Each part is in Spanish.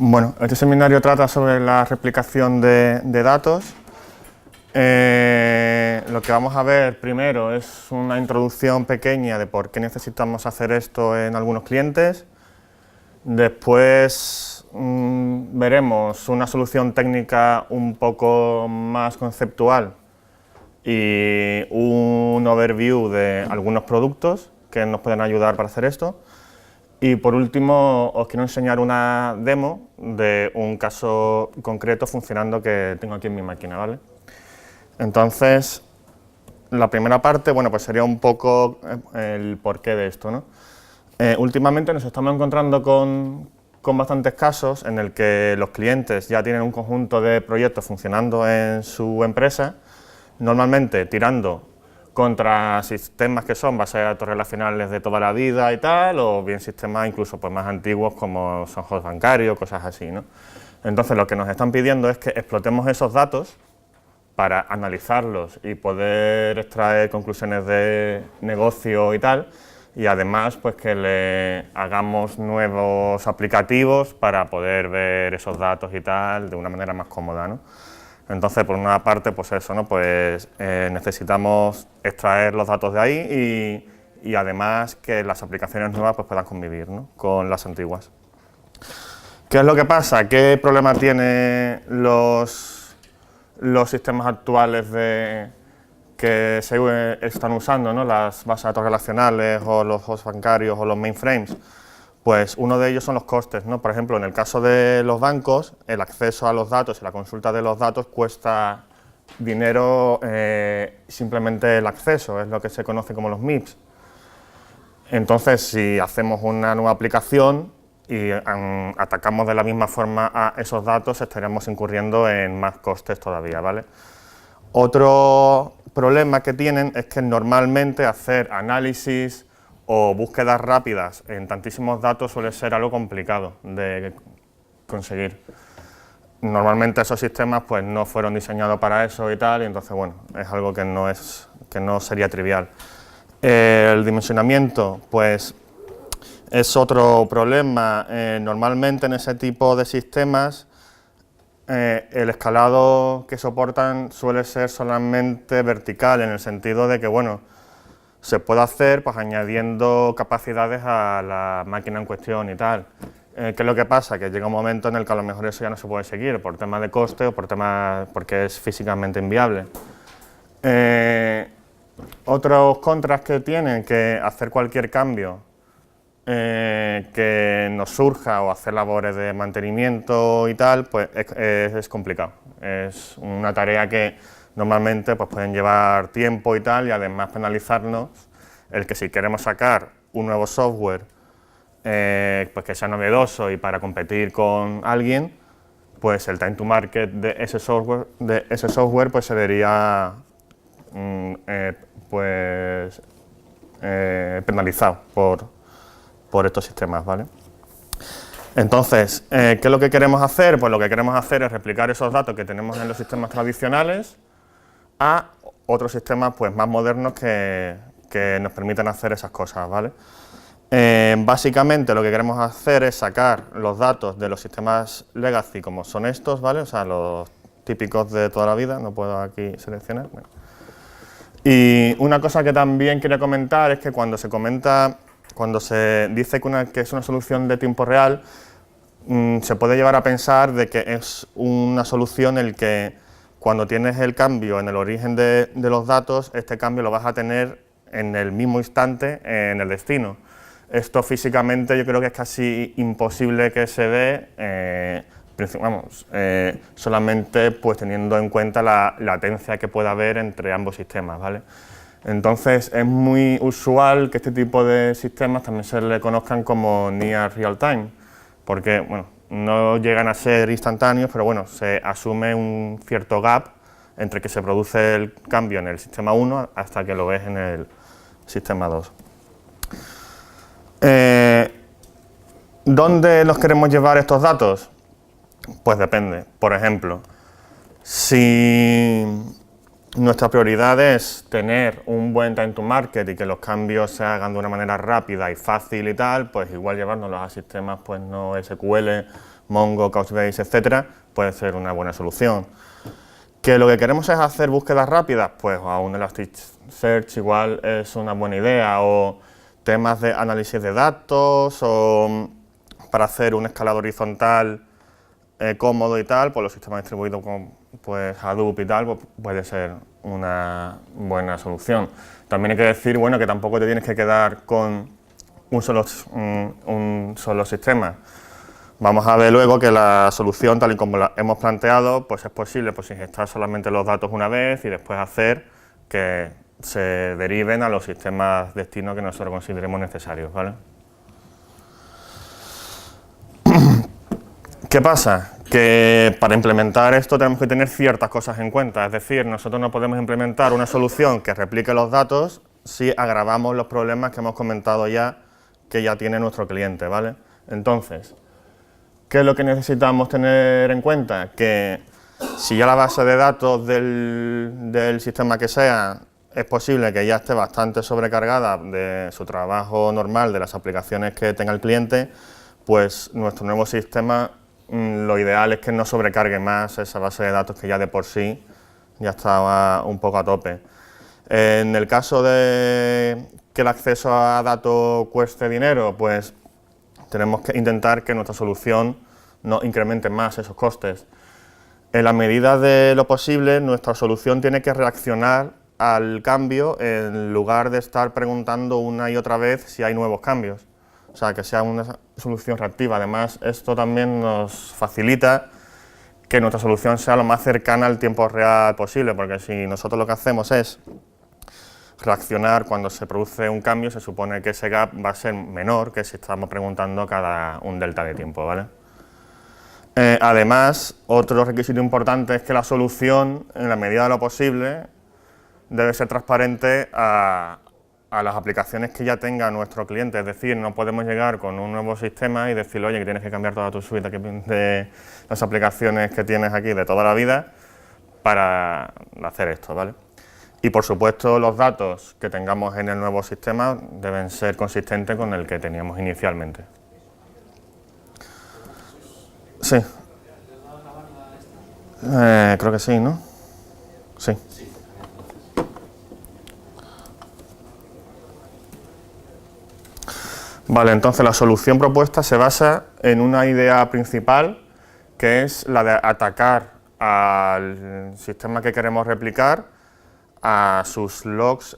Bueno, este seminario trata sobre la replicación de datos. Lo que vamos a ver primero es una introducción pequeña de por qué necesitamos hacer esto en algunos clientes. Después veremos una solución técnica un poco más conceptual y un overview de algunos productos que nos pueden ayudar para hacer esto. Y por último, os quiero enseñar una demo de un caso concreto funcionando que tengo aquí en mi máquina, ¿vale? Entonces, la primera parte, bueno, pues sería un poco el porqué de esto, ¿no? Últimamente nos estamos encontrando con bastantes casos en el que los clientes ya tienen un conjunto de proyectos funcionando en su empresa, normalmente tirando contra sistemas que son bases de datos relacionales de toda la vida y tal, o bien sistemas incluso pues, más antiguos como son hosts bancarios, cosas así, ¿no? Entonces lo que nos están pidiendo es que explotemos esos datos para analizarlos y poder extraer conclusiones de negocio y tal, y además pues que le hagamos nuevos aplicativos para poder ver esos datos y tal de una manera más cómoda, ¿no? Entonces, por una parte, pues eso, ¿no? Pues necesitamos extraer los datos de ahí y además que las aplicaciones nuevas pues, puedan convivir, ¿no? Con las antiguas. ¿Qué es lo que pasa? ¿Qué problema tienen los sistemas actuales que se están usando, ¿no? Las bases de datos relacionales o los hosts bancarios o los mainframes? Pues uno de ellos son los costes, ¿no? Por ejemplo, en el caso de los bancos, el acceso a los datos y la consulta de los datos cuesta dinero simplemente el acceso, es lo que se conoce como los MIPS. Entonces, si hacemos una nueva aplicación y atacamos de la misma forma a esos datos, estaríamos incurriendo en más costes todavía, ¿vale? Otro problema que tienen es que normalmente hacer análisis o búsquedas rápidas en tantísimos datos suele ser algo complicado de conseguir. Normalmente esos sistemas pues, no fueron diseñados para eso y tal, y entonces bueno, es algo que no sería trivial. El dimensionamiento pues, es otro problema. Normalmente en ese tipo de sistemas el escalado que soportan suele ser solamente vertical, en el sentido de que bueno, se puede hacer pues, añadiendo capacidades a la máquina en cuestión y tal. ¿Qué es lo que pasa? Que llega un momento en el que a lo mejor eso ya no se puede seguir por temas de coste o porque es físicamente inviable. Otros contras que tienen que hacer cualquier cambio que nos surja o hacer labores de mantenimiento y tal, pues es complicado. Es una tarea que normalmente pues, pueden llevar tiempo y tal, y además penalizarnos el que si queremos sacar un nuevo software pues que sea novedoso y para competir con alguien, pues el time to market de ese software pues se vería penalizado por estos sistemas, ¿vale? Entonces, ¿qué es lo que queremos hacer? Pues lo que queremos hacer es replicar esos datos que tenemos en los sistemas tradicionales a otros sistemas pues, más modernos que nos permitan hacer esas cosas, ¿vale? Básicamente lo que queremos hacer es sacar los datos de los sistemas legacy como son estos, ¿vale? O sea, los típicos de toda la vida, no puedo aquí seleccionar. Bueno. Y una cosa que también quería comentar es que cuando se dice que es una solución de tiempo real, se puede llevar a pensar de que es una solución en la que cuando tienes el cambio en el origen de los datos, este cambio lo vas a tener en el mismo instante en el destino. Esto físicamente yo creo que es casi imposible que se dé, solamente pues, teniendo en cuenta la latencia que pueda haber entre ambos sistemas, ¿vale? Entonces es muy usual que este tipo de sistemas también se le conozcan como near real time, porque bueno, no llegan a ser instantáneos, pero bueno, se asume un cierto gap entre que se produce el cambio en el sistema 1 hasta que lo ves en el sistema 2. ¿Dónde los queremos llevar estos datos? Pues depende. Por ejemplo, si nuestra prioridad es tener un buen time to market y que los cambios se hagan de una manera rápida y fácil y tal, pues igual llevárnoslos a sistemas pues no SQL Mongo, Couchbase, etcétera, puede ser una buena solución. ¿Que lo que queremos es hacer búsquedas rápidas? Pues a un Elasticsearch igual es una buena idea, o temas de análisis de datos, o para hacer un escalado horizontal cómodo y tal, pues los sistemas distribuidos como pues Hadoop y tal, pues puede ser una buena solución. También hay que decir, bueno, que tampoco te tienes que quedar con un solo sistema. Vamos a ver luego que la solución, tal y como la hemos planteado, pues es posible pues ingestar solamente los datos una vez y después hacer que se deriven a los sistemas destino que nosotros consideremos necesarios, ¿vale? ¿Qué pasa? Que para implementar esto tenemos que tener ciertas cosas en cuenta, es decir, nosotros no podemos implementar una solución que replique los datos si agravamos los problemas que hemos comentado ya, que ya tiene nuestro cliente, ¿vale? Entonces, ¿qué es lo que necesitamos tener en cuenta? Que si ya la base de datos del sistema que sea, es posible que ya esté bastante sobrecargada de su trabajo normal, de las aplicaciones que tenga el cliente, pues nuestro nuevo sistema, lo ideal es que no sobrecargue más esa base de datos que ya de por sí ya estaba un poco a tope. En el caso de que el acceso a datos cueste dinero, pues tenemos que intentar que nuestra solución no incremente más esos costes. En la medida de lo posible, nuestra solución tiene que reaccionar al cambio en lugar de estar preguntando una y otra vez si hay nuevos cambios. O sea, que sea una solución reactiva. Además, esto también nos facilita que nuestra solución sea lo más cercana al tiempo real posible, porque si nosotros lo que hacemos es reaccionar cuando se produce un cambio, se supone que ese gap va a ser menor que si estamos preguntando cada un delta de tiempo, ¿vale? Además, otro requisito importante es que la solución, en la medida de lo posible, debe ser transparente a las aplicaciones que ya tenga nuestro cliente. Es decir, no podemos llegar con un nuevo sistema y decirle, oye, que tienes que cambiar toda tu suite de las aplicaciones que tienes aquí de toda la vida para hacer esto, ¿vale? Y por supuesto, los datos que tengamos en el nuevo sistema deben ser consistentes con el que teníamos inicialmente. Sí. Creo que sí, ¿no? Sí. Vale, entonces la solución propuesta se basa en una idea principal, que es la de atacar al sistema que queremos replicar a sus logs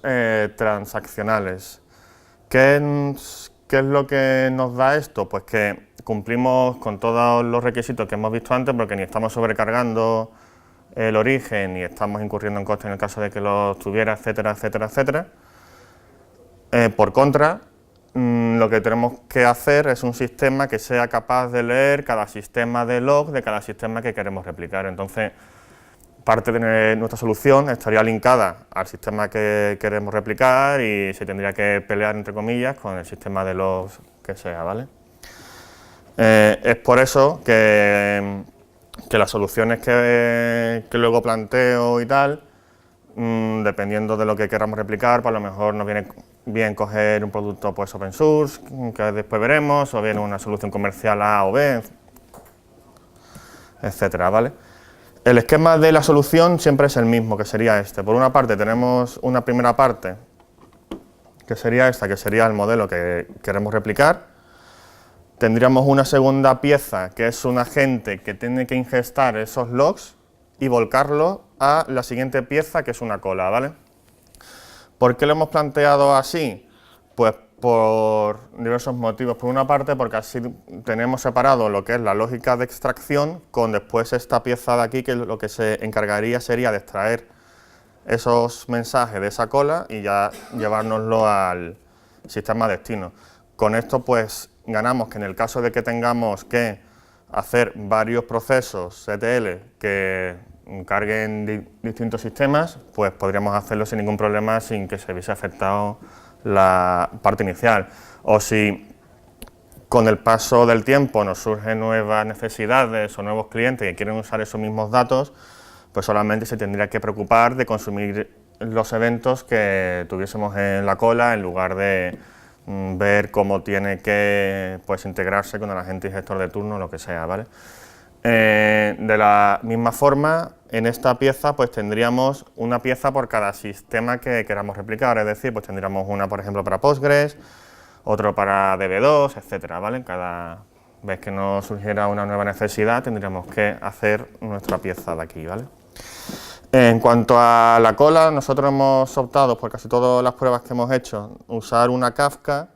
transaccionales. ¿Qué es lo que nos da esto? Pues que cumplimos con todos los requisitos que hemos visto antes, porque ni estamos sobrecargando el origen, ni estamos incurriendo en costes en el caso de que lo tuviera, etcétera, etcétera, etcétera. Por contra, lo que tenemos que hacer es un sistema que sea capaz de leer cada sistema de log de cada sistema que queremos replicar. Entonces, parte de nuestra solución estaría linkada al sistema que queremos replicar y se tendría que pelear, entre comillas, con el sistema de logs que sea, ¿vale? Es por eso que las soluciones que luego planteo y tal, dependiendo de lo que queramos replicar, pues a lo mejor nos viene bien coger un producto pues open source, que después veremos, o bien una solución comercial A o B, etcétera, ¿vale? El esquema de la solución siempre es el mismo, que sería este. Por una parte tenemos una primera parte, que sería esta, que sería el modelo que queremos replicar. Tendríamos una segunda pieza, que es un agente que tiene que ingestar esos logs y volcarlo a la siguiente pieza, que es una cola, ¿vale? ¿Por qué lo hemos planteado así? Pues por diversos motivos. Por una parte, porque así tenemos separado lo que es la lógica de extracción con después esta pieza de aquí, que lo que se encargaría sería de extraer esos mensajes de esa cola y ya llevárnoslo al sistema destino. Con esto, pues, ganamos que en el caso de que tengamos que hacer varios procesos CTL que carguen distintos sistemas, pues podríamos hacerlo sin ningún problema, sin que se hubiese afectado la parte inicial. O si con el paso del tiempo nos surgen nuevas necesidades o nuevos clientes que quieren usar esos mismos datos, pues solamente se tendría que preocupar de consumir los eventos que tuviésemos en la cola en lugar de ver cómo tiene que pues, integrarse con el agente y gestor de turno, lo que sea, ¿vale? De la misma forma, en esta pieza pues tendríamos una pieza por cada sistema que queramos replicar, es decir, pues tendríamos una, por ejemplo, para Postgres, otro para DB2, etcétera, ¿vale? Cada vez que nos surgiera una nueva necesidad, tendríamos que hacer nuestra pieza de aquí, ¿vale? En cuanto a la cola, nosotros hemos optado, por casi todas las pruebas que hemos hecho, usar una Kafka.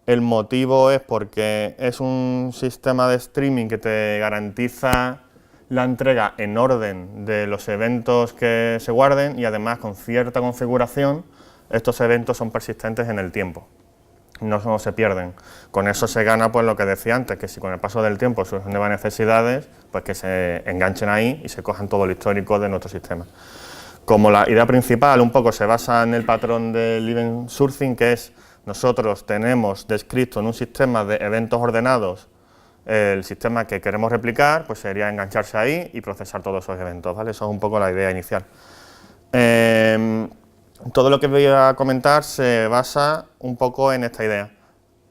El motivo es porque es un sistema de streaming que te garantiza la entrega en orden de los eventos que se guarden y además con cierta configuración estos eventos son persistentes en el tiempo, no se pierden. Con eso se gana pues lo que decía antes, que si con el paso del tiempo surgen nuevas necesidades, pues que se enganchen ahí y se cojan todo el histórico de nuestro sistema. Como la idea principal un poco se basa en el patrón del event sourcing, que es nosotros tenemos descrito en un sistema de eventos ordenados el sistema que queremos replicar, pues sería engancharse ahí y procesar todos esos eventos, ¿vale? Eso es un poco la idea inicial. Todo lo que voy a comentar se basa un poco en esta idea.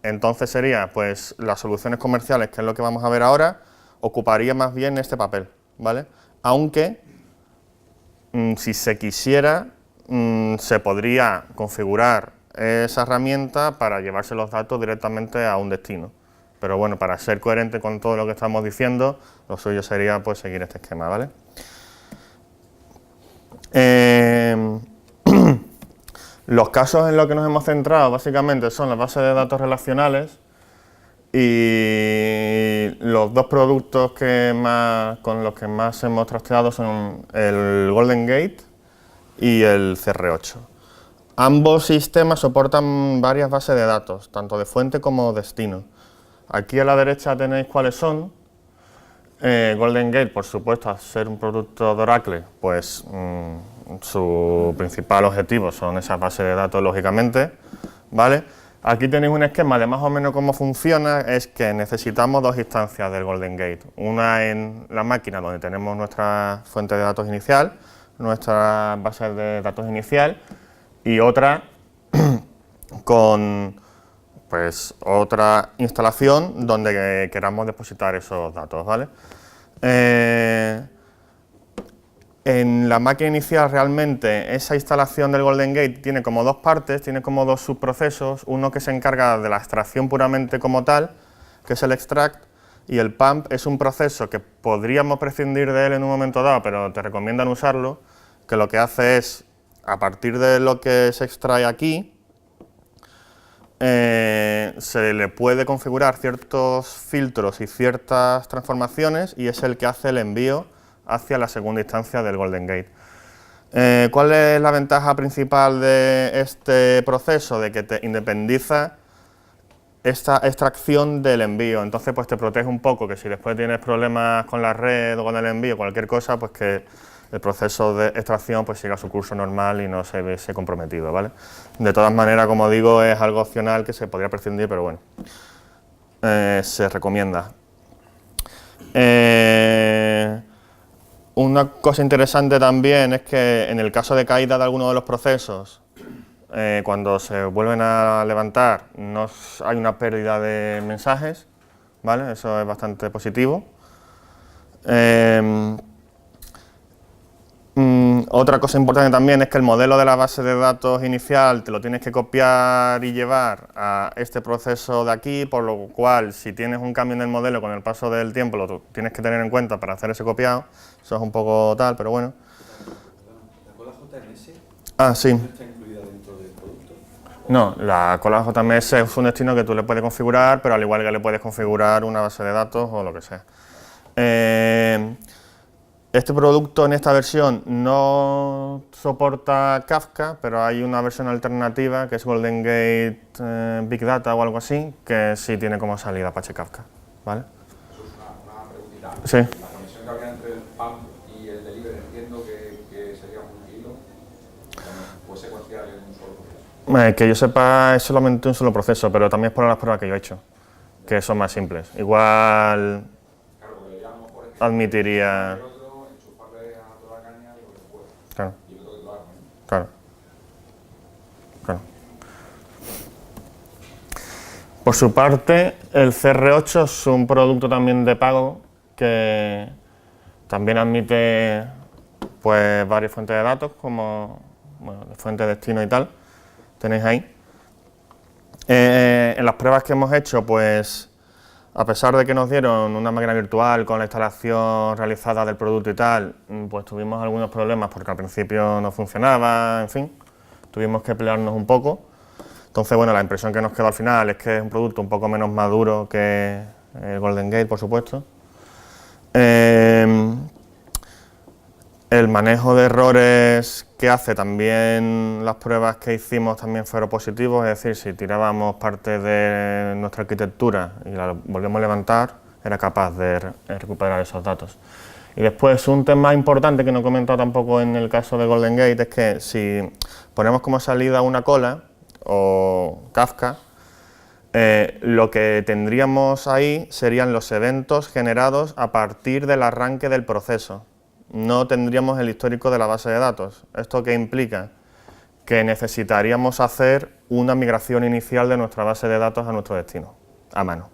Entonces sería, pues, las soluciones comerciales, que es lo que vamos a ver ahora, ocuparía más bien este papel, ¿vale? Aunque, si se quisiera, se podría configurar esa herramienta para llevarse los datos directamente a un destino. Pero bueno, para ser coherente con todo lo que estamos diciendo, lo suyo sería pues seguir este esquema, ¿vale? Los casos en los que nos hemos centrado básicamente son las bases de datos relacionales y los dos productos con los que más hemos trasteado son el Golden Gate y el CR8. Ambos sistemas soportan varias bases de datos, tanto de fuente como destino. Aquí a la derecha tenéis cuáles son. Golden Gate, por supuesto, al ser un producto de Oracle, pues su principal objetivo son esas bases de datos, lógicamente, ¿vale? Aquí tenéis un esquema de más o menos cómo funciona, es que necesitamos dos instancias del Golden Gate. Una en la máquina donde tenemos nuestra fuente de datos inicial, nuestra base de datos inicial, y otra con pues otra instalación donde queramos depositar esos datos, ¿vale? En la máquina inicial realmente esa instalación del Golden Gate tiene como dos partes, tiene como dos subprocesos, uno que se encarga de la extracción puramente como tal, que es el extract, y el pump es un proceso que podríamos prescindir de él en un momento dado, pero te recomiendan usarlo, que lo que hace es, a partir de lo que se extrae aquí, se le puede configurar ciertos filtros y ciertas transformaciones y es el que hace el envío hacia la segunda instancia del Golden Gate. ¿Cuál es la ventaja principal de este proceso? De que te independiza esta extracción del envío, entonces pues te protege un poco, que si después tienes problemas con la red o con el envío, cualquier cosa, pues que el proceso de extracción pues siga su curso normal y no se vese comprometido, ¿vale? De todas maneras, como digo, es algo opcional que se podría prescindir, pero bueno, se recomienda. Una cosa interesante también es que en el caso de caída de alguno de los procesos, cuando se vuelven a levantar no hay una pérdida de mensajes, ¿vale? Eso es bastante positivo. Otra cosa importante también es que el modelo de la base de datos inicial te lo tienes que copiar y llevar a este proceso de aquí, por lo cual si tienes un cambio en el modelo con el paso del tiempo lo tienes que tener en cuenta para hacer ese copiado. Eso es un poco tal, pero bueno. ¿La cola JMS sí. no está incluida dentro del producto? No, la cola JMS es un destino que tú le puedes configurar, pero al igual que le puedes configurar una base de datos o lo que sea. Este producto en esta versión no soporta Kafka, pero hay una versión alternativa que es Golden Gate Big Data o algo así, que sí tiene como salida Apache Kafka, ¿vale? Eso es una preguntita. Sí. La conexión que habría entre el pump y el delivery entiendo que sería un hilo, pues secuencial en un solo proceso. Que yo sepa es solamente un solo proceso, pero también es por las pruebas que yo he hecho, que son más simples. Igual Claro, porque ya a lo mejor es que admitiría... enchufarle a toda la caña lo que se puede. Claro, Y otro que lo haga, ¿no? claro, claro. Por su parte, el CR8 es un producto también de pago que también admite pues varias fuentes de datos, como bueno, fuente de destino y tal, tenéis ahí. En las pruebas que hemos hecho, pues a pesar de que nos dieron una máquina virtual con la instalación realizada del producto y tal, pues tuvimos algunos problemas porque al principio no funcionaba, en fin, tuvimos que pelearnos un poco. Entonces, bueno, la impresión que nos quedó al final es que es un producto un poco menos maduro que el Golden Gate, por supuesto. El manejo de errores que hace también, las pruebas que hicimos también fueron positivos, es decir, si tirábamos parte de nuestra arquitectura y la volvíamos a levantar, era capaz de recuperar esos datos. Y después, un tema importante que no he comentado tampoco en el caso de Golden Gate es que si ponemos como salida una cola o Kafka, lo que tendríamos ahí serían los eventos generados a partir del arranque del proceso. No tendríamos el histórico de la base de datos. ¿Esto qué implica? Que necesitaríamos hacer una migración inicial de nuestra base de datos a nuestro destino, a mano,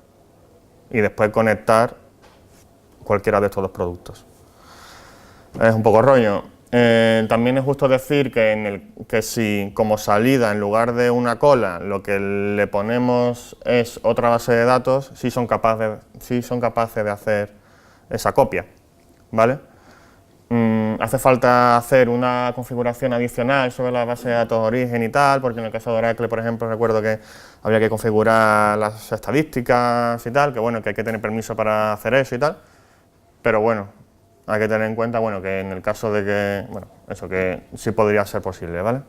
y después conectar cualquiera de estos dos productos. Es un poco rollo. También es justo decir que si como salida, en lugar de una cola, lo que le ponemos es otra base de datos, sí son capaces de hacer esa copia, ¿vale? Hace falta hacer una configuración adicional sobre la base de datos origen y tal, porque en el caso de Oracle, por ejemplo, recuerdo que había que configurar las estadísticas y tal, que bueno, que hay que tener permiso para hacer eso y tal, pero bueno, hay que tener en cuenta, bueno, que en el caso de que, bueno, eso que sí podría ser posible, ¿vale?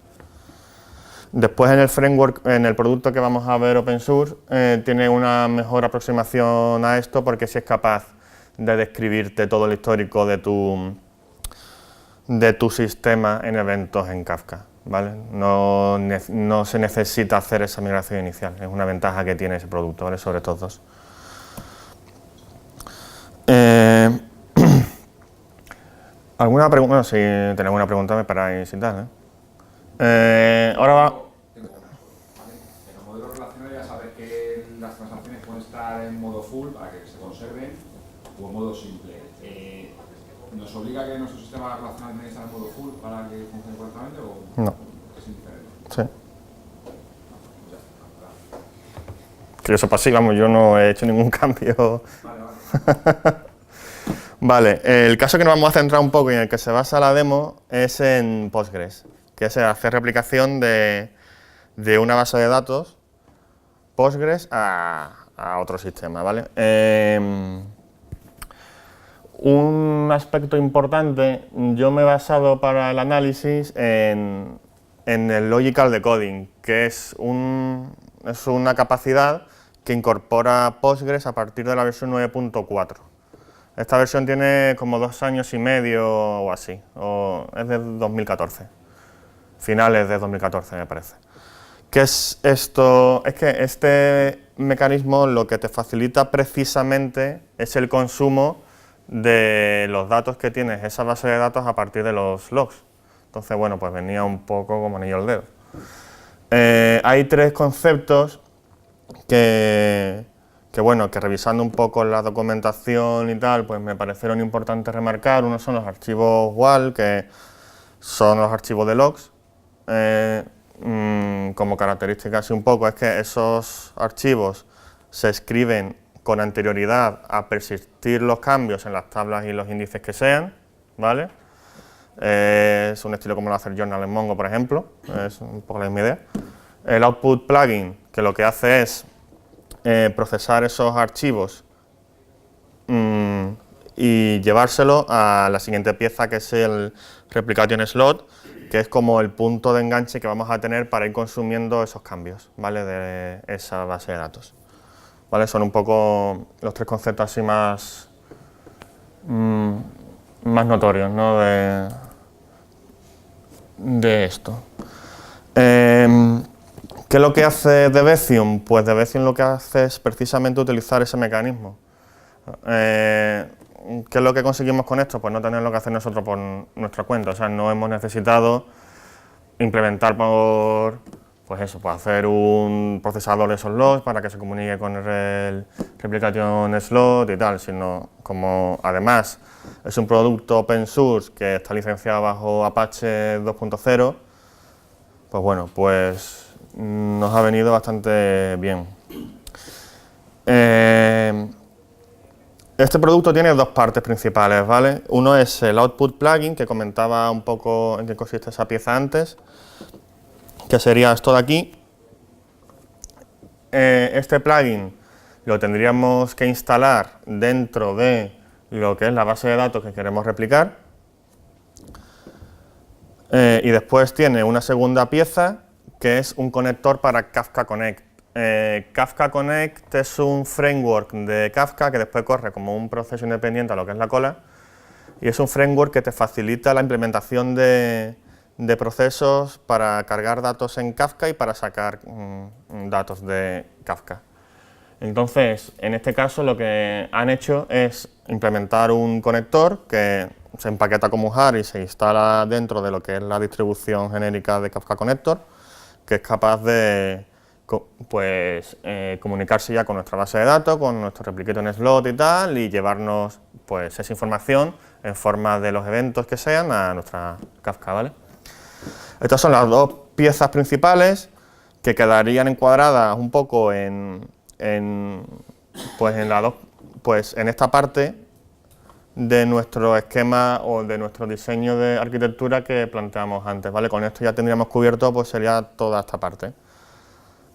Después en el framework, en el producto que vamos a ver open source, tiene una mejor aproximación a esto porque sí es capaz de describirte todo el histórico de tu sistema en eventos en Kafka, ¿vale? No se necesita hacer esa migración inicial, es una ventaja que tiene ese producto, ¿vale? Sobre estos dos. ¿Alguna pregunta? Bueno, si tenéis alguna pregunta me paráis y tal, ahora va... En los modelos relacionales ya sabes que las transacciones pueden estar en modo full para que se conserven o en modo simple. ¿Nos obliga a que nuestro sistema relacional tiene que estar en modo full para que funcione correctamente o no? Es indiferente? Sí. Que eso pasa, vamos, yo no he hecho ningún cambio. Vale. Vale, el caso que nos vamos a centrar un poco y en el que se basa la demo es en Postgres, que es hacer replicación de una base de datos Postgres a otro sistema, ¿vale? Un aspecto importante, yo me he basado para el análisis en el Logical Decoding, que es una capacidad que incorpora Postgres a partir de la versión 9.4. Esta versión tiene como 2 años y medio o así, o es de 2014, finales de 2014 me parece. ¿Qué es esto? Es que este mecanismo lo que te facilita precisamente es el consumo de los datos que tienes esa base de datos a partir de los logs. Entonces, bueno, pues venía un poco como anillo al dedo. Hay 3 conceptos que revisando un poco la documentación y tal, pues me parecieron importantes remarcar. Uno son los archivos WAL, que son los archivos de logs. Como característica así un poco, es que esos archivos se escriben con anterioridad a persistir los cambios en las tablas y los índices que sean, ¿vale? Es un estilo como lo hace el Journal en Mongo, por ejemplo, es un poco la misma idea. El Output Plugin, que lo que hace es procesar esos archivos y llevárselo a la siguiente pieza, que es el Replication Slot, que es como el punto de enganche que vamos a tener para ir consumiendo esos cambios, ¿vale? De esa base de datos, ¿vale? Son un poco los 3 conceptos así más notorios, ¿no? de esto. ¿Qué es lo que hace Debezium? Pues Debezium lo que hace es precisamente utilizar ese mecanismo. ¿Qué es lo que conseguimos con esto? Pues no tenerlo que hacer nosotros por nuestra cuenta. O sea, no hemos necesitado implementar por pues eso, pues hacer un procesador de esos slots para que se comunique con el replication slot y tal, sino como además es un producto open source que está licenciado bajo Apache 2.0, pues bueno, pues nos ha venido bastante bien. Este producto tiene dos partes principales, ¿vale? Uno es el output plugin, que comentaba un poco en qué consiste esa pieza antes, que sería esto de aquí. Este plugin lo tendríamos que instalar dentro de lo que es la base de datos que queremos replicar. Y después tiene una segunda pieza, que es un conector para Kafka Connect. Kafka Connect es un framework de Kafka que después corre como un proceso independiente a lo que es la cola, y es un framework que te facilita la implementación de procesos para cargar datos en Kafka y para sacar datos de Kafka. Entonces, en este caso lo que han hecho es implementar un conector que se empaqueta como jar y se instala dentro de lo que es la distribución genérica de Kafka Connector, que es capaz de pues, comunicarse ya con nuestra base de datos, con nuestro replication slot y tal, y llevarnos pues, esa información en forma de los eventos que sean a nuestra Kafka, ¿vale? Estas son las dos piezas principales que quedarían encuadradas un poco en esta parte de nuestro esquema o de nuestro diseño de arquitectura que planteamos antes, ¿vale? Con esto ya tendríamos cubierto, pues sería toda esta parte.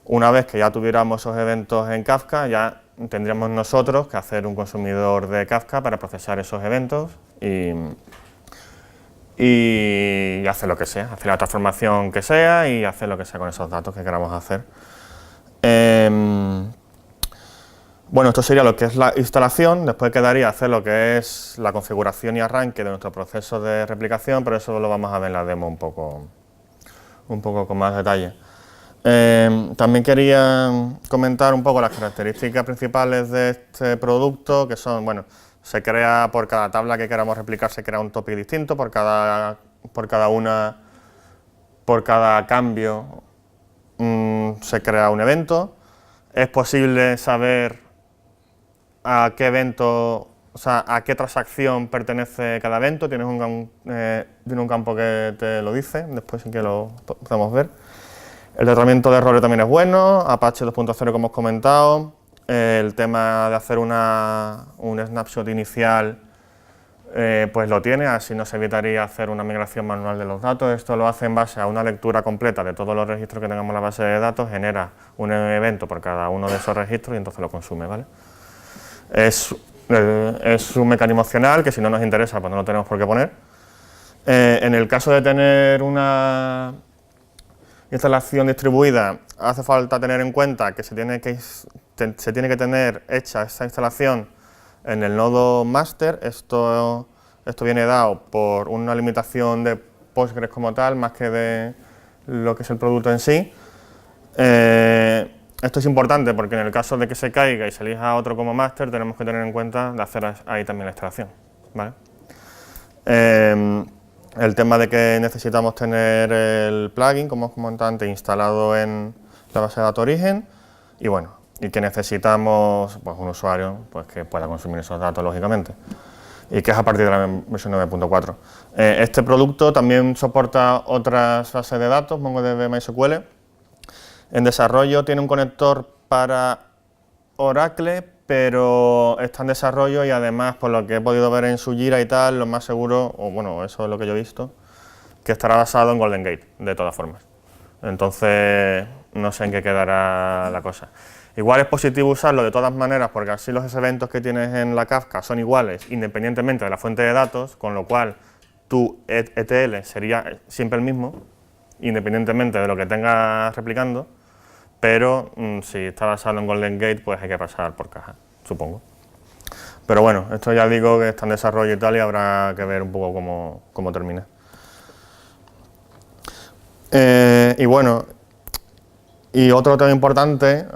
Una vez que ya tuviéramos esos eventos en Kafka, ya tendríamos nosotros que hacer un consumidor de Kafka para procesar esos eventos y hacer lo que sea, hacer la transformación que sea y hacer lo que sea con esos datos que queramos hacer. Bueno, esto sería lo que es la instalación. Después quedaría hacer lo que es la configuración y arranque de nuestro proceso de replicación, pero eso lo vamos a ver en la demo un poco con más detalle. También quería comentar un poco las características principales de este producto, que son, bueno, se crea por cada tabla que queramos replicar, se crea un topic distinto, por cada cambio se crea un evento. Es posible saber a qué evento, o sea, a qué transacción pertenece cada evento, tiene un campo que te lo dice, después sí que lo podemos ver. El tratamiento de errores también es bueno, Apache 2.0 como hemos comentado, el tema de hacer un snapshot inicial pues lo tiene, así nos evitaría hacer una migración manual de los datos. Esto lo hace en base a una lectura completa de todos los registros que tengamos en la base de datos, genera un evento por cada uno de esos registros y entonces lo consume, ¿vale? Es un mecanismo opcional que si no nos interesa pues no lo tenemos por qué poner. En el caso de tener una instalación distribuida, hace falta tener en cuenta que se tiene que tener hecha esta instalación en el nodo master. Esto viene dado por una limitación de Postgres como tal, más que de lo que es el producto en sí. Esto es importante porque en el caso de que se caiga y se elija otro como master, tenemos que tener en cuenta de hacer ahí también la instalación, ¿vale? El tema de que necesitamos tener el plugin, como os comentaba antes, instalado en la base de datos origen y bueno, y que necesitamos pues, un usuario pues, que pueda consumir esos datos lógicamente y que es a partir de la versión 9.4. Este producto también soporta otras bases de datos, MongoDB, MySQL. En desarrollo tiene un conector para Oracle, pero está en desarrollo y además, por lo que he podido ver en su Jira y tal, lo más seguro, o bueno, eso es lo que yo he visto, que estará basado en Golden Gate, de todas formas. Entonces, no sé en qué quedará la cosa. Igual es positivo usarlo de todas maneras, porque así los eventos que tienes en la Kafka son iguales, independientemente de la fuente de datos, con lo cual tu ETL sería siempre el mismo, independientemente de lo que tengas replicando, pero si está basado en Golden Gate, pues hay que pasar por caja, supongo. Pero bueno, esto ya digo que está en desarrollo y tal, y habrá que ver un poco cómo termina. Y bueno, y otro tema importante,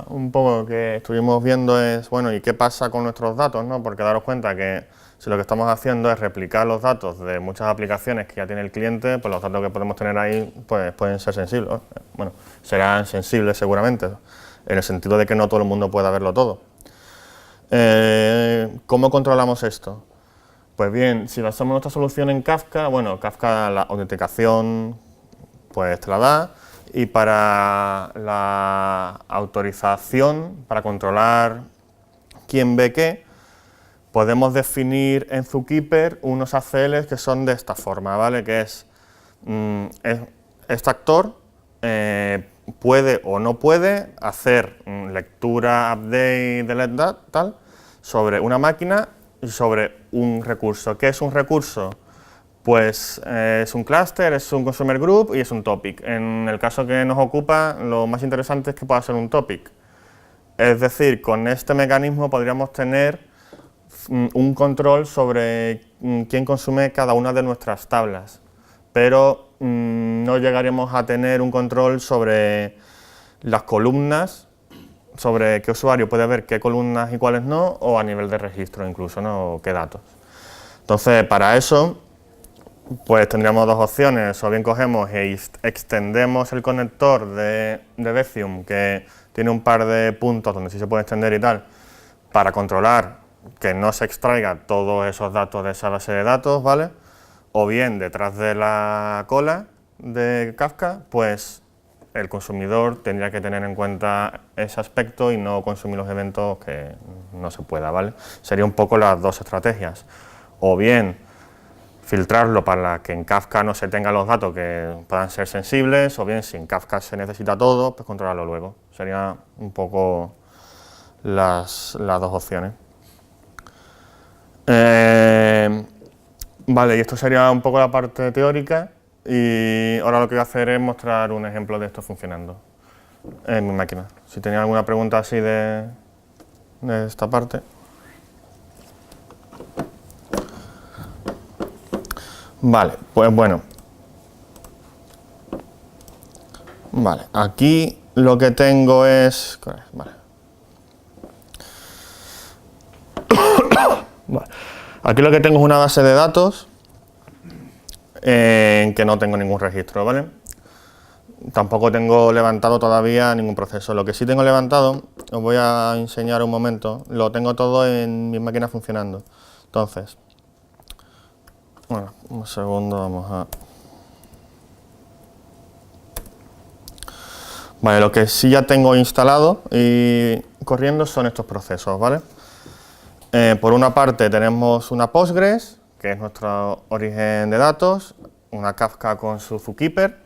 un poco que estuvimos viendo es, bueno, ¿y qué pasa con nuestros datos, no? Porque daros cuenta que Si lo que estamos haciendo es replicar los datos de muchas aplicaciones que ya tiene el cliente, pues los datos que podemos tener ahí pues pueden ser sensibles. Bueno, serán sensibles seguramente, en el sentido de que no todo el mundo pueda verlo todo. ¿Cómo controlamos esto? Pues bien, si basamos nuestra solución en Kafka, bueno, Kafka la autenticación pues te la da, y para la autorización, para controlar quién ve qué, podemos definir en Zookeeper unos ACLs que son de esta forma, ¿vale? Que es este actor puede o no puede hacer lectura, update, delete, tal, sobre una máquina y sobre un recurso. ¿Qué es un recurso? Pues es un clúster, es un consumer group y es un topic. En el caso que nos ocupa, lo más interesante es que pueda ser un topic. Es decir, con este mecanismo podríamos tener un control sobre quién consume cada una de nuestras tablas, pero no llegaríamos a tener un control sobre las columnas, sobre qué usuario puede ver qué columnas y cuáles no, o a nivel de registro incluso, ¿no? O qué datos. Entonces, para eso, pues tendríamos dos opciones: o bien cogemos e extendemos el conector de Bezium, que tiene un par de puntos donde sí se puede extender y tal, para controlar que no se extraiga todos esos datos de esa base de datos, ¿vale? O bien, detrás de la cola de Kafka, pues el consumidor tendría que tener en cuenta ese aspecto y no consumir los eventos que no se pueda, ¿vale? Serían un poco las dos estrategias. O bien filtrarlo para que en Kafka no se tengan los datos que puedan ser sensibles, o bien si en Kafka se necesita todo, pues controlarlo luego. Serían un poco las dos opciones. Vale, y esto sería un poco la parte teórica, y ahora lo que voy a hacer es mostrar un ejemplo de esto funcionando en mi máquina. Si tenía alguna pregunta así de esta parte. Vale, pues bueno. Vale, aquí lo que tengo es... Vale. Vale. Aquí lo que tengo es una base de datos en que no tengo ningún registro, ¿vale? Tampoco tengo levantado todavía ningún proceso. Lo que sí tengo levantado, os voy a enseñar un momento, lo tengo todo en mi máquina funcionando. Entonces, bueno, un segundo, vamos a... Vale, lo que sí ya tengo instalado y corriendo son estos procesos, ¿vale? Por una parte tenemos una Postgres, que es nuestro origen de datos, una Kafka con su Zookeeper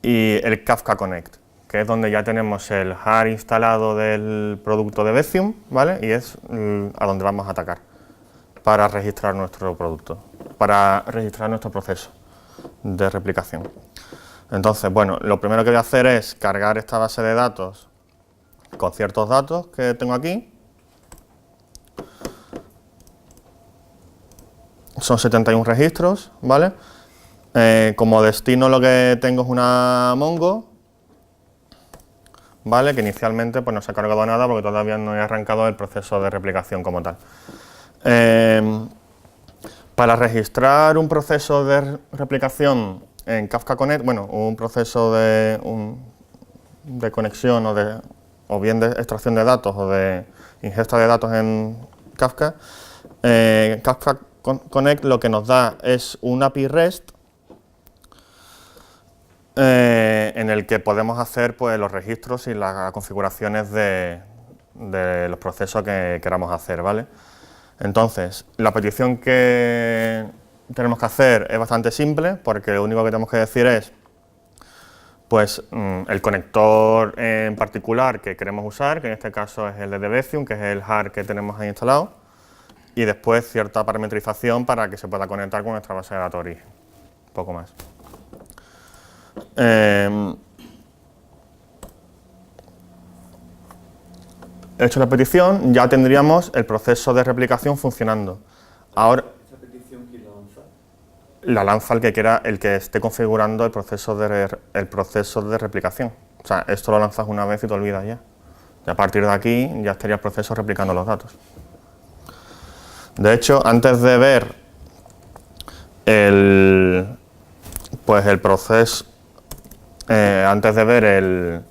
y el Kafka Connect, que es donde ya tenemos el hard instalado del producto de Bezium, ¿vale? Y es a donde vamos a atacar para registrar nuestro producto, para registrar nuestro proceso de replicación. Entonces, bueno, lo primero que voy a hacer es cargar esta base de datos con ciertos datos que tengo aquí. Son 71 registros, ¿vale? Como destino lo que tengo es una Mongo, ¿vale? Que inicialmente pues no se ha cargado nada porque todavía no he arrancado el proceso de replicación como tal. Para registrar un proceso de replicación en Kafka Connect, bueno, un proceso de conexión o bien de extracción de datos o de ingesta de datos en Kafka, Kafka Connect lo que nos da es un API REST en el que podemos hacer pues, los registros y las configuraciones de los procesos que queramos hacer, ¿vale? Entonces, la petición que tenemos que hacer es bastante simple, porque lo único que tenemos que decir es pues, el conector en particular que queremos usar, que en este caso es el de Bezium, que es el hard que tenemos ahí instalado, y después cierta parametrización para que se pueda conectar con nuestra base de datos origen. Un poco más. Hecho la petición, ya tendríamos el proceso de replicación funcionando. Ahora, ¿Esa petición quién la lanza? la lanza el que quiera, el que esté configurando el proceso de replicación. O sea, esto lo lanzas una vez y te olvidas ya. Y a partir de aquí ya estaría el proceso replicando los datos. De hecho, antes de ver el proceso, antes de ver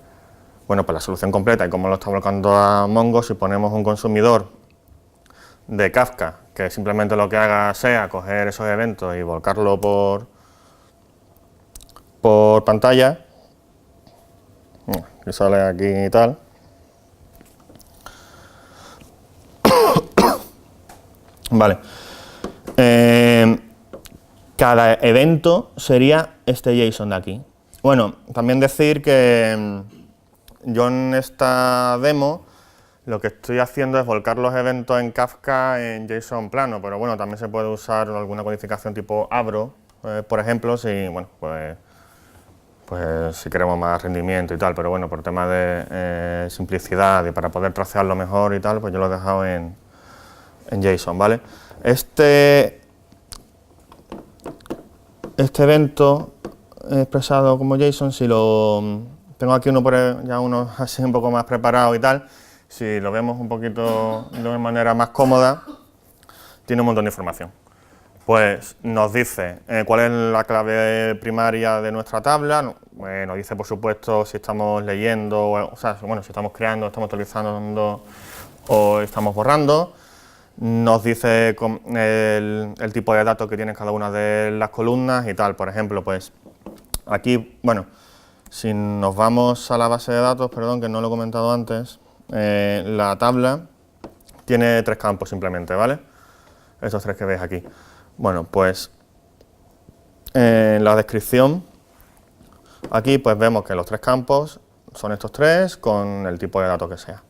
pues la solución completa y cómo lo está volcando a Mongo, si ponemos un consumidor de Kafka que simplemente lo que haga sea coger esos eventos y volcarlo por pantalla, que sale aquí y tal. Vale. Cada evento sería este JSON de aquí. Bueno, también decir que yo en esta demo lo que estoy haciendo es volcar los eventos en Kafka en JSON plano, pero bueno, también se puede usar alguna codificación tipo Avro, por ejemplo, si, bueno, pues si queremos más rendimiento y tal, pero bueno, por tema de simplicidad y para poder tracearlo mejor y tal, pues yo lo he dejado en JSON, ¿vale? Este evento expresado como JSON, si lo tengo aquí uno así un poco más preparado y tal, si lo vemos un poquito de una manera más cómoda, tiene un montón de información. Pues nos dice cuál es la clave primaria de nuestra tabla, nos dice por supuesto si estamos leyendo, o sea, bueno, si estamos creando, estamos actualizando o estamos borrando. Nos dice el tipo de datos que tiene cada una de las columnas y tal. Por ejemplo, pues aquí, bueno, si nos vamos a la base de datos, perdón, que no lo he comentado antes, la tabla tiene 3 campos simplemente, ¿vale? Estos 3 que veis aquí. Bueno, pues en la descripción, aquí pues vemos que los 3 campos son estos 3 con el tipo de datos que sea.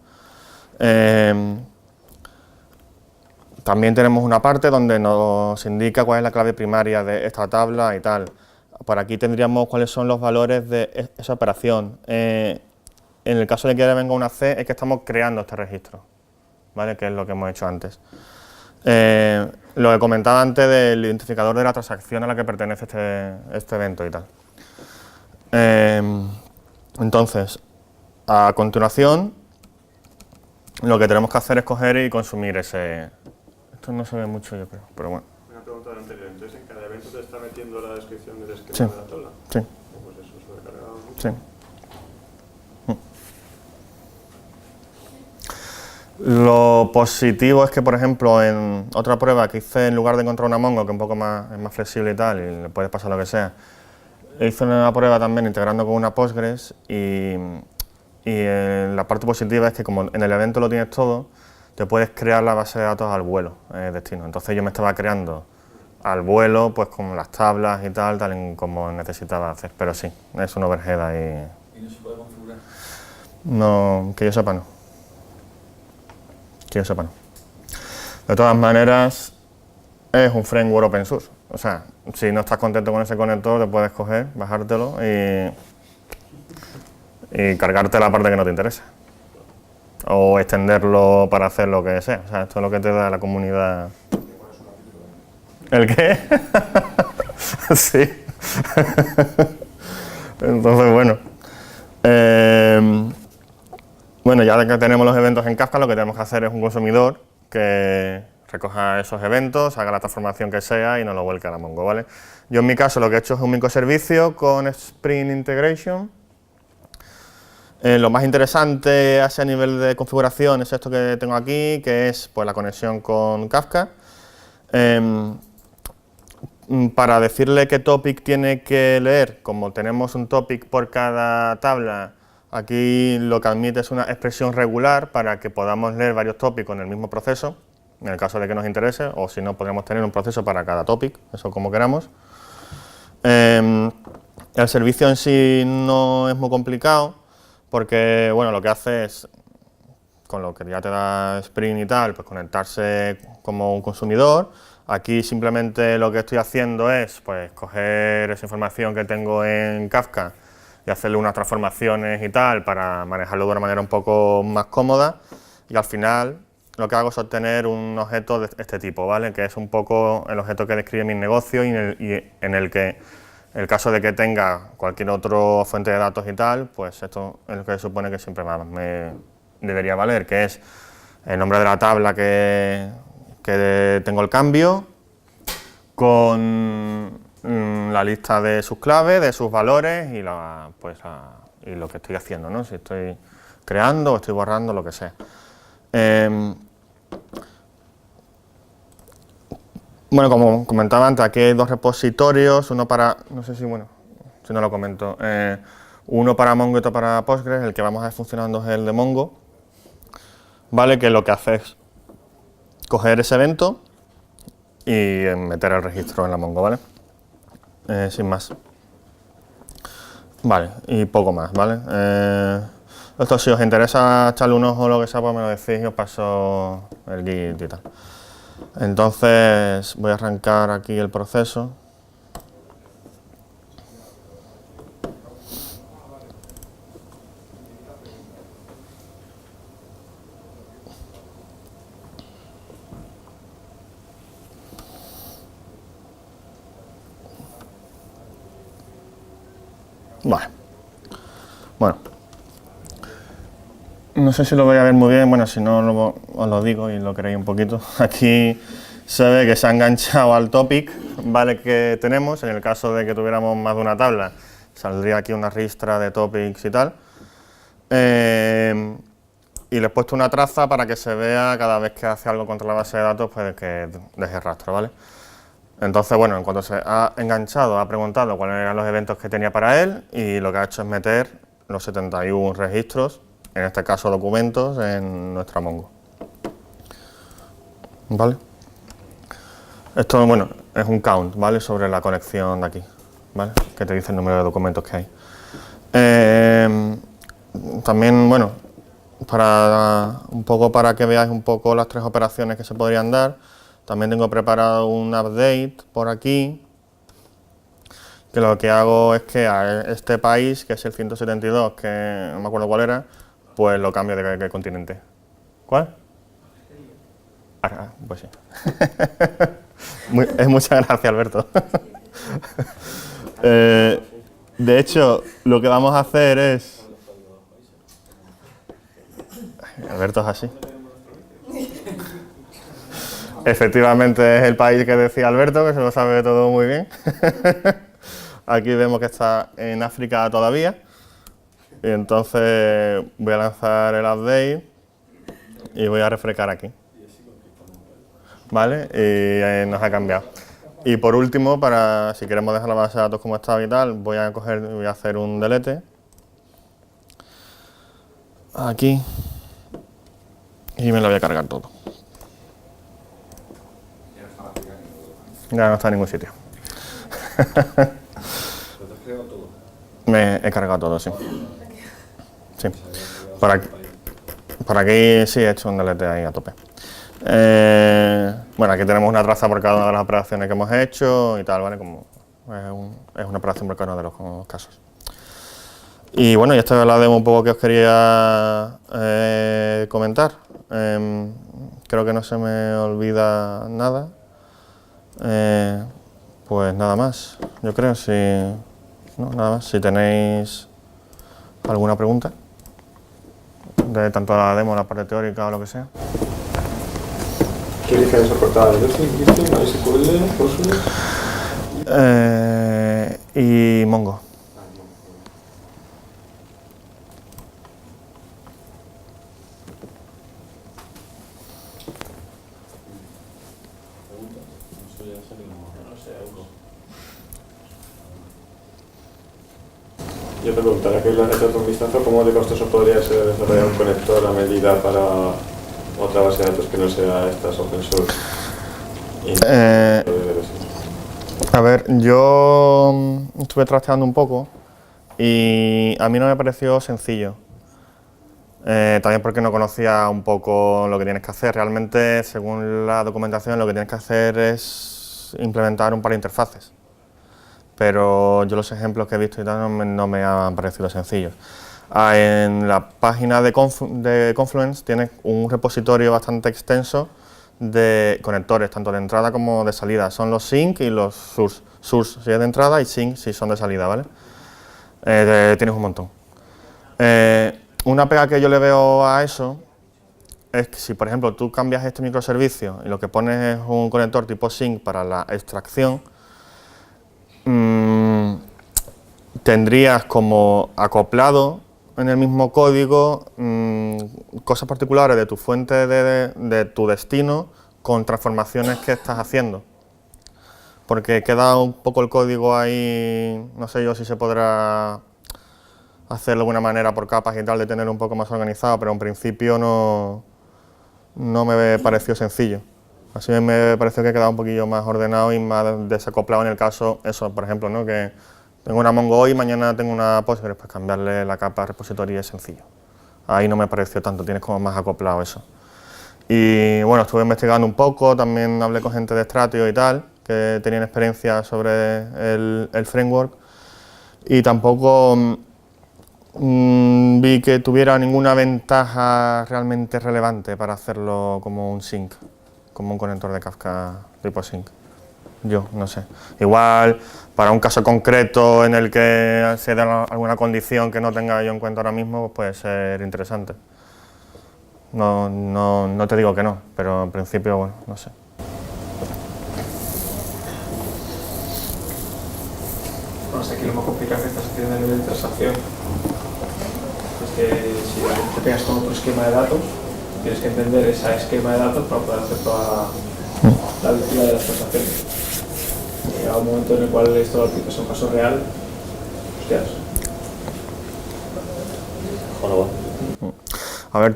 También tenemos una parte donde nos indica cuál es la clave primaria de esta tabla y tal. Por aquí tendríamos cuáles son los valores de esa operación. En el caso de que venga una C, es que estamos creando este registro, ¿vale? Que es lo que hemos hecho antes. Lo que comentaba antes del identificador de la transacción a la que pertenece este evento y tal. Entonces, a continuación, lo que tenemos que hacer es coger y consumir ese... Esto no se ve mucho, yo creo, pero bueno. Una pregunta anterior. Entonces, ¿en cada evento te está metiendo la descripción del esquema Sí. de la tabla? Sí. Pues eso es lo he cargado mucho. Sí. Lo positivo es que, por ejemplo, en otra prueba que hice, en lugar de encontrar una Mongo, que es más flexible y tal, y le puedes pasar lo que sea, hice una prueba también integrando con una Postgres y la parte positiva es que como en el evento lo tienes todo, te puedes crear la base de datos al vuelo destino. Entonces yo me estaba creando al vuelo, pues con las tablas y tal como necesitaba hacer. Pero sí, es un overhead ahí. ¿Y no se puede configurar? No, que yo sepa no. Que yo sepa no. De todas maneras, es un framework open source. O sea, si no estás contento con ese conector, te puedes coger, bajártelo y cargarte la parte que no te interesa. O extenderlo para hacer lo que sea. O sea, esto es lo que te da la comunidad. ¿El qué? Sí. Entonces, bueno. Bueno, ya que tenemos los eventos en Kafka, lo que tenemos que hacer es un consumidor que recoja esos eventos, haga la transformación que sea y nos lo vuelque a la Mongo, ¿vale? Yo en mi caso lo que he hecho es un microservicio con Spring Integration. Lo más interesante a nivel de configuración es esto que tengo aquí, que es pues, la conexión con Kafka. Para decirle qué topic tiene que leer, como tenemos un topic por cada tabla, aquí lo que admite es una expresión regular para que podamos leer varios topics con el mismo proceso, en el caso de que nos interese, o si no, podríamos tener un proceso para cada topic, eso como queramos. El servicio en sí no es muy complicado, porque bueno, lo que hace es, con lo que ya te da Spring y tal, pues conectarse como un consumidor. Aquí simplemente lo que estoy haciendo es pues coger esa información que tengo en Kafka y hacerle unas transformaciones y tal para manejarlo de una manera un poco más cómoda, y al final lo que hago es obtener un objeto de este tipo, ¿vale? Que es un poco el objeto que describe mi negocio y en el que, en el caso de que tenga cualquier otra fuente de datos y tal, pues esto es lo que se supone que siempre me debería valer, que es el nombre de la tabla que que tengo el cambio con la lista de sus claves, de sus valores y, y lo que estoy haciendo, ¿no? Si estoy creando o estoy borrando, lo que sea. Bueno, como comentaba antes, aquí hay dos repositorios, uno para, no sé si, bueno, si no lo comento, uno para Mongo y otro para Postgres. El que vamos a ver funcionando es el de Mongo, ¿vale? Que lo que hace es coger ese evento y meter el registro en la Mongo, ¿vale? Sin más. Vale, y poco más, ¿vale? Esto, si os interesa echarle un ojo o lo que sea, pues me lo decís y os paso el Git y tal. Entonces voy a arrancar aquí el proceso. Vale. Bueno. No sé si lo voy a ver muy bien, bueno, si no os lo digo y lo queréis un poquito. Aquí se ve que se ha enganchado al topic, ¿vale? Que tenemos. En el caso de que tuviéramos más de una tabla, saldría aquí una ristra de topics y tal. Y le he puesto una traza para que se vea cada vez que hace algo contra la base de datos, pues que deje rastro, ¿vale? Entonces, bueno, en cuanto se ha enganchado, ha preguntado cuáles eran los eventos que tenía para él y lo que ha hecho es meter los 71 registros, en este caso documentos, en nuestra Mongo. ¿Vale? Esto, bueno, es un count, ¿vale? Sobre la colección de aquí, ¿vale? Que te dice el número de documentos que hay. También, bueno, un poco para que veáis un poco las tres operaciones que se podrían dar, también tengo preparado un update por aquí, que lo que hago es que a este país, que es el 172, que no me acuerdo cuál era, pues lo cambio de continente. ¿Cuál? Ah, pues sí. Es muchas gracias, Alberto. De hecho, lo que vamos a hacer es... Alberto es así. Efectivamente es el país que decía Alberto, que se lo sabe todo muy bien. Aquí vemos que está en África todavía. Y entonces voy a lanzar el update y voy a refrescar aquí. ¿Vale? Y nos ha cambiado. Y por último, para si queremos dejar la base de datos como estaba y tal, voy a hacer un delete. Aquí. Y me lo voy a cargar todo. Ya no está en ningún sitio. Me he cargado todo, sí. Sí. Por aquí sí he hecho un delete ahí a tope. Bueno, aquí tenemos una traza por cada una de las operaciones que hemos hecho y tal, ¿vale? Como es una operación por cada uno de los casos. Y bueno, y esta es la demo un poco que os quería comentar. Creo que no se me olvida nada. Pues nada más, yo creo, nada más, si tenéis alguna pregunta de tanto la demo, la parte teórica o lo que sea. ¿Qué licencia soportada? ¿MySQL, Postgres? Y Mongo. Yo te preguntaría que le has hecho un vistazo, ¿cómo de costoso podría ser desarrollar un conector a medida para otra base de datos que no sea estas open source? A ver, yo estuve trasteando un poco y a mí no me pareció sencillo. También porque no conocía un poco lo que tienes que hacer. Realmente, según la documentación, lo que tienes que hacer es implementar un par de interfaces. Pero yo los ejemplos que he visto y tal no me han parecido sencillos. En la página de Confluence tienes un repositorio bastante extenso de conectores, tanto de entrada como de salida. Son los sync y los source. Source si es de entrada y sync si son de salida, ¿vale? Tienes un montón. Una pega que yo le veo a eso es que si, por ejemplo, tú cambias este microservicio y lo que pones es un conector tipo sync para la extracción, tendrías como acoplado en el mismo código cosas particulares de tu fuente de tu destino con transformaciones que estás haciendo. Porque queda un poco el código ahí, no sé yo si se podrá hacer de alguna manera por capas y tal, de tener un poco más organizado, pero en principio no me pareció sencillo. Así me pareció que quedaba un poquillo más ordenado y más desacoplado en el caso, eso, por ejemplo, ¿no? Que tengo una Mongo hoy, mañana tengo una Postgres, pues cambiarle la capa repositorio es sencillo. Ahí no me pareció tanto, tienes como más acoplado eso. Y bueno, estuve investigando un poco, también hablé con gente de Stratio y tal, que tenían experiencia sobre el framework, y tampoco vi que tuviera ninguna ventaja realmente relevante para hacerlo como un sync, como un conector de Kafka tipo sync. Yo, no sé. Igual, para un caso concreto en el que se da alguna condición que no tenga yo en cuenta ahora mismo, pues puede ser interesante. No te digo que no, pero en principio, bueno, no sé. Bueno, hasta aquí lo más complicado que estás haciendo a nivel de transacción es que si te pegas con otro esquema de datos, tienes que entender ese esquema de datos para poder hacer toda la lectura de las transacciones. Y llega un momento en el cual esto lo aplicas a un caso real, hostias. A ver,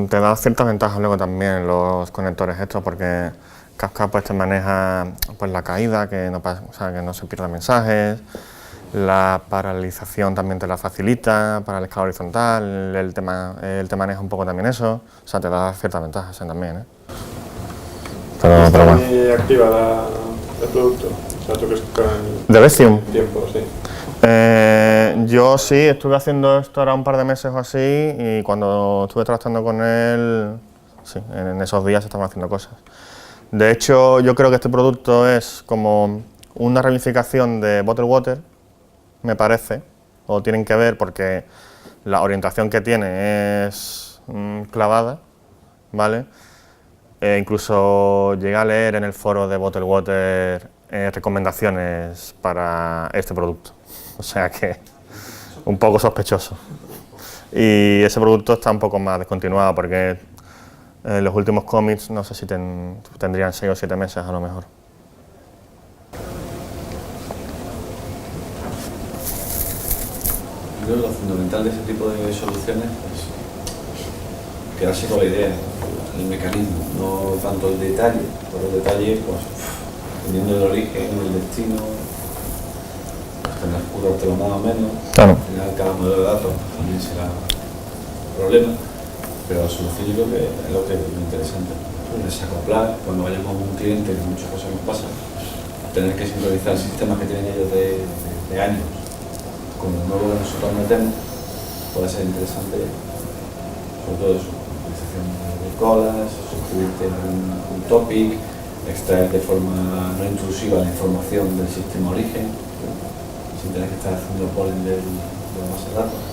te da ciertas ventajas luego también los conectores estos, porque Kafka pues te maneja pues la caída, que no pasa, o sea, que no se pierdan mensajes, la paralización también te la facilita para el escala horizontal, él te maneja un poco también eso, o sea, te da ciertas ventajas también, Pero ¿Está bueno. muy activa el producto? O sea, ¿tú crees que en ¿De Bestium? tiempo, sí? Yo sí, estuve haciendo esto ahora un par de meses o así, y cuando estuve trabajando con él, sí, en esos días estaban haciendo cosas. De hecho, yo creo que este producto es como una ramificación de Bottled Water, me parece, o tienen que ver porque la orientación que tiene es clavada, ¿vale? Incluso llegué a leer en el foro de Bottled Water recomendaciones para este producto, o sea que un poco sospechoso. Y ese producto está un poco más descontinuado porque los últimos commits no sé si tendrían 6 o 7 meses a lo mejor. Yo creo que lo fundamental de ese tipo de soluciones es quedarse con la idea, el mecanismo, no tanto el detalle. Por el detalle, pues, dependiendo del origen, del destino, pues tendrás que curártelo más o menos. Claro. Al final, cada modelo de datos también será un problema, pero la solución yo creo que es lo que es lo interesante. Desacoplar, cuando vayamos a un cliente, que muchas cosas nos pasan, tener que sincronizar sistemas que tienen ellos de años con el nuevo que nosotros metemos, puede ser interesante, sobre todo eso, utilización de colas, suscribirte a un topic, extraer de forma no intrusiva la información del sistema origen, sin tener que estar haciendo polen de la base de datos.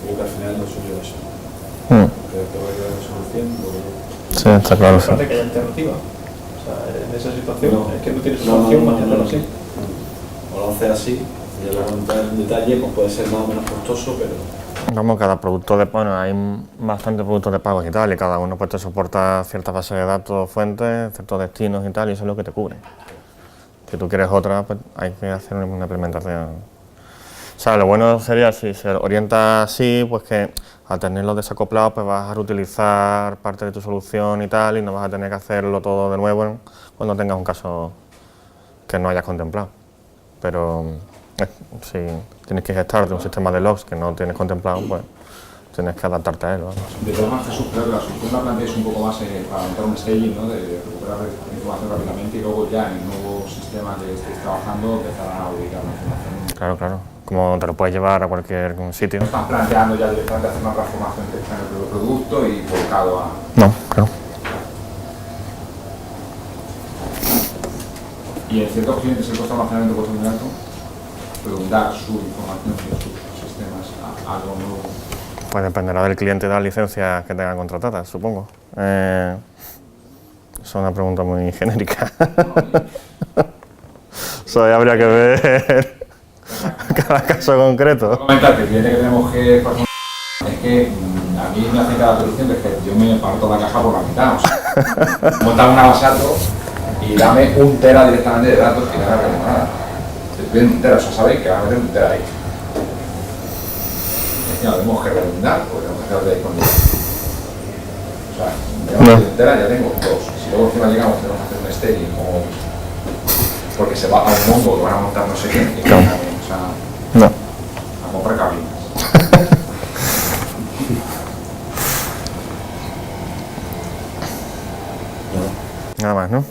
Creo que al final lo suyo es eso. Creo que va a ir a la solución. Sí, está claro. Aparte que haya alternativa. O sea, en esa situación es que no tienes una No, opción no, más que hacerlo así. O lo haces así, y luego entrar en detalle, pues puede ser más o menos costoso, pero Vamos, cada producto de, bueno, hay bastantes productos de pagos y tal, y cada uno pues te soporta ciertas bases de datos, fuentes, ciertos destinos y tal, y eso es lo que te cubre. Si tú quieres otra, pues hay que hacer una implementación. O sea, lo bueno sería, si se orienta así, pues que al tenerlos desacoplados, pues vas a reutilizar parte de tu solución y tal, y no vas a tener que hacerlo todo de nuevo cuando tengas un caso que no hayas contemplado. Pero si tienes que gestarte un sistema de logs que no tienes contemplado, pues tienes que adaptarte a él, vamos. De todas maneras, Jesús, creo que la solución la plantees un poco más para montar un staging, ¿no? De recuperar información rápidamente y luego ya en el nuevo sistema que estéis trabajando empezar a ubicar la información. Claro, claro. Como te lo puedes llevar a cualquier sitio. No están planteando ya directamente hacer una transformación en el propio producto y volcado a... No, claro. Y en ciertos clientes el costo de almacenamiento puede ser muy alto, pero dar su información y sus sistemas a algo nuevo. Pues dependerá del cliente y de las licencias que tengan contratadas, supongo. Es una pregunta muy genérica. Eso ya habría que ver cada caso concreto. Comentar que el cliente que tenemos que es que a mí me hace cada solución que es que yo me parto la caja por la mitad. O sea, montar una base de datos y dame 1 tera directamente de datos que no haga nada. Estoy pidiendo 1 tera, o sea, sabéis que va a meter 1 tera ahí. Encima tenemos que redundar porque tenemos que hacer de disponibilidad. O sea, digamos que 1 tera ya tengo 2. Si luego encima llegamos tenemos que hacer un staging o porque se va a un mongo que van a montar no sé qué. Y Claro. o sea, No. a comprar cabinas. Nada más, ¿no?